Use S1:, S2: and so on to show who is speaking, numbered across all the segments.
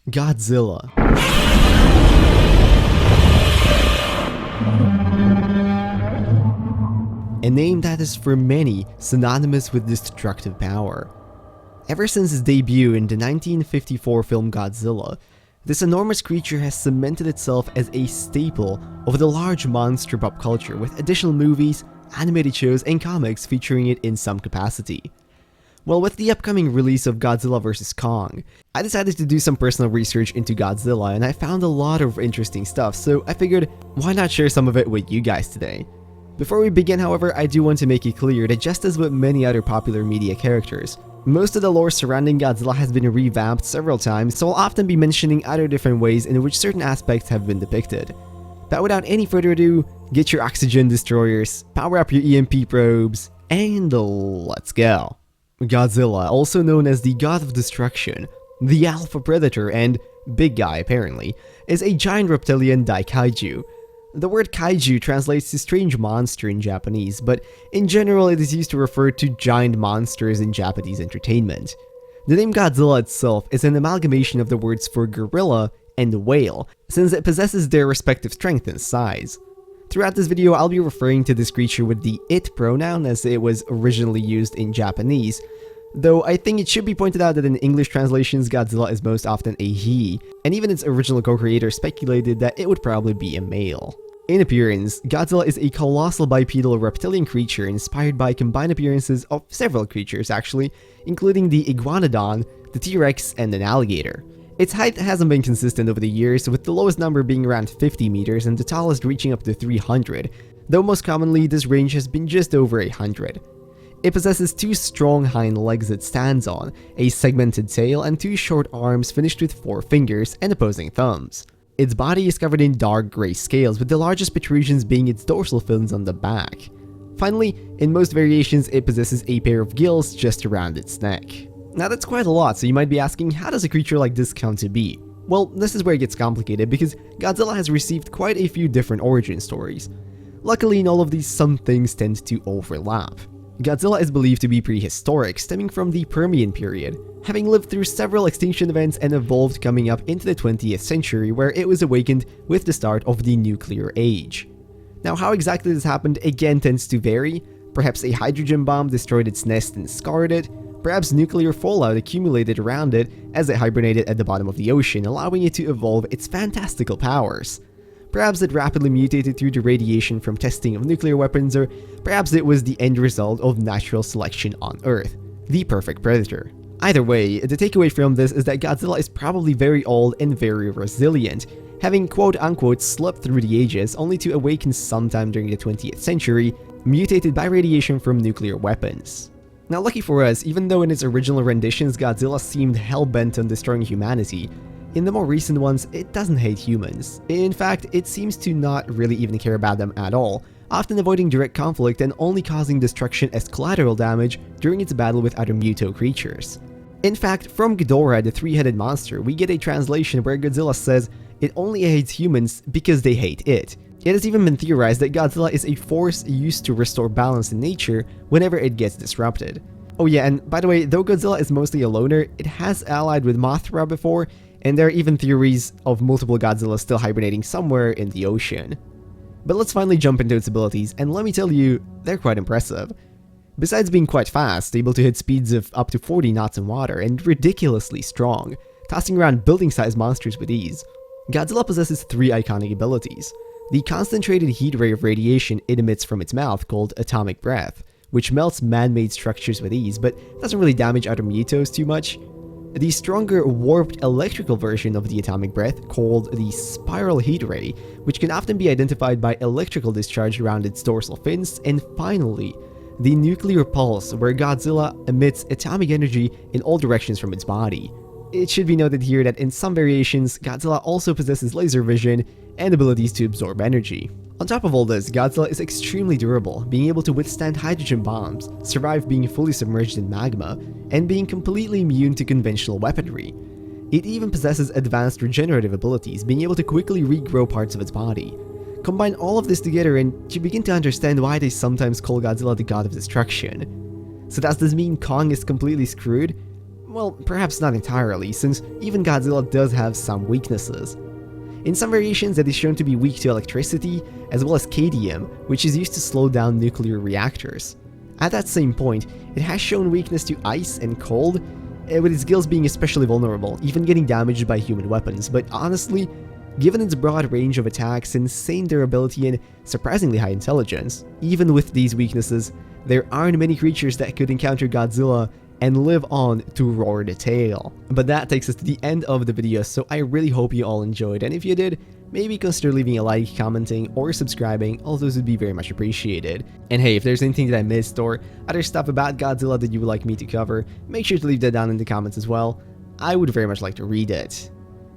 S1: Godzilla. A name that is for many synonymous with destructive power. Ever since its debut in the 1954 film Godzilla, this enormous creature has cemented itself as a staple of the large monster pop culture, with additional movies, animated shows, and comics featuring it in some capacity. Well, with the upcoming release of Godzilla vs. Kong, I decided to do some personal research into Godzilla, and I found a lot of interesting stuff, so I figured, why not share some of it with you guys today? Before we begin, however, I do want to make it clear that just as with many other popular media characters, most of the lore surrounding Godzilla has been revamped several times, so I'll often be mentioning other different ways in which certain aspects have been depicted. But without any further ado, get your oxygen destroyers, power up your EMP probes, and let's go. Godzilla, also known as the God of Destruction, the Alpha Predator, and Big Guy apparently, is a giant reptilian daikaiju. The word kaiju translates to strange monster in Japanese, but in general it is used to refer to giant monsters in Japanese entertainment. The name Godzilla itself is an amalgamation of the words for gorilla and whale, since it possesses their respective strength and size. Throughout this video, I'll be referring to this creature with the it pronoun as it was originally used in Japanese, though I think it should be pointed out that in English translations, Godzilla is most often a he, and even its original co-creator speculated that it would probably be a male. In appearance, Godzilla is a colossal bipedal reptilian creature inspired by combined appearances of several creatures actually, including the iguanodon, the T-Rex, and an alligator. Its height hasn't been consistent over the years, with the lowest number being around 50 meters and the tallest reaching up to 300, though most commonly this range has been just over 100. It possesses two strong hind legs it stands on, a segmented tail, and two short arms finished with 4 fingers and opposing thumbs. Its body is covered in dark gray scales, with the largest protrusions being its dorsal fins on the back. Finally, in most variations it possesses a pair of gills just around its neck. Now that's quite a lot, so you might be asking, how does a creature like this come to be? Well, this is where it gets complicated because Godzilla has received quite a few different origin stories. Luckily, in all of these, some things tend to overlap. Godzilla is believed to be prehistoric, stemming from the Permian period, having lived through several extinction events and evolved coming up into the 20th century, where it was awakened with the start of the nuclear age. Now, how exactly this happened again tends to vary. Perhaps a hydrogen bomb destroyed its nest and scarred it. Perhaps nuclear fallout accumulated around it as it hibernated at the bottom of the ocean, allowing it to evolve its fantastical powers. Perhaps it rapidly mutated through the radiation from testing of nuclear weapons, or perhaps it was the end result of natural selection on Earth, the perfect predator. Either way, the takeaway from this is that Godzilla is probably very old and very resilient, having quote-unquote slept through the ages only to awaken sometime during the 20th century, mutated by radiation from nuclear weapons. Now, lucky for us, even though in its original renditions Godzilla seemed hell-bent on destroying humanity, in the more recent ones it doesn't hate humans. In fact, it seems to not really even care about them at all, often avoiding direct conflict and only causing destruction as collateral damage during its battle with other Muto creatures. In fact, from Ghidorah, the three-headed monster, we get a translation where Godzilla says it only hates humans because they hate it. It has even been theorized that Godzilla is a force used to restore balance in nature whenever it gets disrupted. Oh yeah, and by the way, though Godzilla is mostly a loner, it has allied with Mothra before, and there are even theories of multiple Godzillas still hibernating somewhere in the ocean. But let's finally jump into its abilities, and let me tell you, they're quite impressive. Besides being quite fast, able to hit speeds of up to 40 knots in water, and ridiculously strong, tossing around building-sized monsters with ease, Godzilla possesses 3 iconic abilities. The concentrated heat ray of radiation it emits from its mouth, called atomic breath, which melts man-made structures with ease, but doesn't really damage other Mutos too much. The stronger warped electrical version of the atomic breath, called the spiral heat ray, which can often be identified by electrical discharge around its dorsal fins, and finally, the nuclear pulse, where Godzilla emits atomic energy in all directions from its body. It should be noted here that in some variations, Godzilla also possesses laser vision and abilities to absorb energy. On top of all this, Godzilla is extremely durable, being able to withstand hydrogen bombs, survive being fully submerged in magma, and being completely immune to conventional weaponry. It even possesses advanced regenerative abilities, being able to quickly regrow parts of its body. Combine all of this together and you begin to understand why they sometimes call Godzilla the God of Destruction. So does this mean Kong is completely screwed? Well, perhaps not entirely, since even Godzilla does have some weaknesses. In some variations, it is shown to be weak to electricity, as well as cadmium, which is used to slow down nuclear reactors. At that same point, it has shown weakness to ice and cold, with its gills being especially vulnerable, even getting damaged by human weapons, but honestly, given its broad range of attacks, insane durability, and surprisingly high intelligence, even with these weaknesses, there aren't many creatures that could encounter Godzilla and live on to roar the tale. But that takes us to the end of the video, so I really hope you all enjoyed, and if you did, maybe consider leaving a like, commenting, or subscribing. All those would be very much appreciated. And hey, if there's anything that I missed or other stuff about Godzilla that you would like me to cover, make sure to leave that down in the comments as well. I would very much like to read it.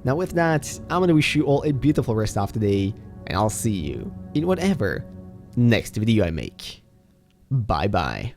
S1: Now with that, I'm gonna wish you all a beautiful rest of the day, and I'll see you in whatever next video I make. Bye bye.